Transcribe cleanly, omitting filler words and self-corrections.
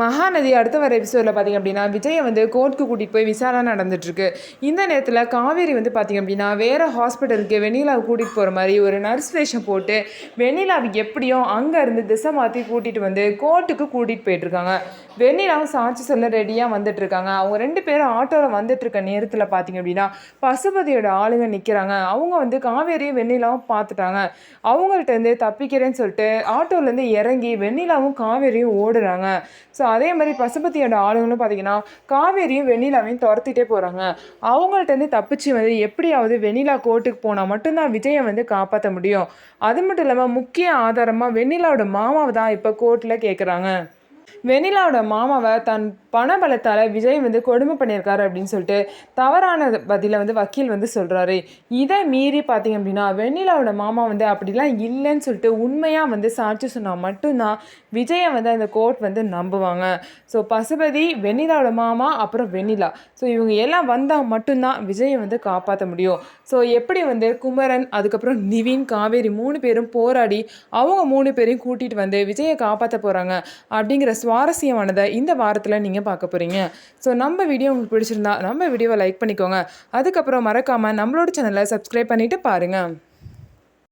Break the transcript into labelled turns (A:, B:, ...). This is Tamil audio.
A: மகாநதி அடுத்த வர எபிசோடில் பார்த்திங்க அப்படின்னா விஜயை வந்து கோர்ட்டுக்கு கூட்டிகிட்டு போய் விசாரணை நடந்துட்டுருக்கு. இந்த நேரத்தில் காவேரி வந்து பார்த்திங்க அப்படின்னா வேறு ஹாஸ்பிட்டலுக்கு வெண்ணிலாவை கூட்டிகிட்டு போகிற மாதிரி ஒரு நர்ஸ் வேஷம் போட்டு வெண்ணிலாவை எப்படியும் அங்கேருந்து திசை மாற்றி கூட்டிகிட்டு வந்து கோர்ட்டுக்கு கூட்டிகிட்டு போயிட்டுருக்காங்க. வெண்ணிலாவும் சாட்சி சொல்ல ரெடியாக வந்துட்டுருக்காங்க. அவங்க 2 பேரும் ஆட்டோவில் வந்துட்டுருக்க நேரத்தில் பார்த்திங்க அப்படின்னா பசுபதியோட ஆளுங்க நிற்கிறாங்க. அவங்க வந்து காவேரியும் வெண்ணிலாவும் பார்த்துட்டாங்க. அவங்கள்ட்டேருந்து தப்பிக்கிறேன்னு சொல்லிட்டு ஆட்டோலேருந்து இறங்கி வெண்ணிலாவும் காவேரியும் ஓடுறாங்க. ஸோ அதே மாதிரி பசுபதியோட ஆளுங்களும் பார்த்திங்கன்னா காவேரியும் வெண்ணிலாவையும் துரத்திட்டே போகிறாங்க. அவங்கள்ட்டேருந்து தப்பிச்சு வந்து எப்படியாவது வெண்ணிலா கோர்ட்டுக்கு போனால் மட்டும்தான் விஜயை வந்து காப்பாற்ற முடியும். அது மட்டும் இல்லாமல் முக்கிய ஆதாரமாக வெண்ணிலாவோட மாமாவை தான் இப்போ கோர்ட்டில் கேட்குறாங்க. வெண்ணிலாவோட மாமாவை தன் பணபலத்தால் விஜய் வந்து கொடுமை பண்ணியிருக்காரு அப்படின்னு சொல்லிட்டு தவறான பதிலை வந்து வக்கீல் வந்து சொல்கிறாரு. இதை மீறி பார்த்திங்க அப்படின்னா வெண்ணிலாவோட மாமா வந்து அப்படிலாம் இல்லைன்னு சொல்லிட்டு உண்மையாக வந்து சாட்சி சொன்னால் மட்டும்தான் விஜயை வந்து அந்த கோர்ட் வந்து நம்புவாங்க. ஸோ பசுபதி, வெண்ணிலாவோட மாமா, அப்புறம் வெண்ணிலா, ஸோ இவங்க எல்லாம் வந்தால் மட்டும்தான் விஜயை வந்து காப்பாற்ற முடியும். ஸோ எப்படி வந்து குமரன், அதுக்கப்புறம் நிவின், காவேரி 3 பேரும் போராடி அவங்க 3 பேரையும் கூட்டிகிட்டு வந்து விஜயை காப்பாற்ற போகிறாங்க அப்படிங்கிற சுவாரஸ்யமானதை இந்த வாரத்தில் நீங்கள் பார்க்க போகிறீங்க. ஸோ நம்ம வீடியோ உங்களுக்கு பிடிச்சிருந்தா நம்ம வீடியோவை லைக் பண்ணிக்கோங்க. அதுக்கப்புறம் மறக்காமல் நம்மளோட சேனலை சப்ஸ்கிரைப் பண்ணிவிட்டு பாருங்கள்.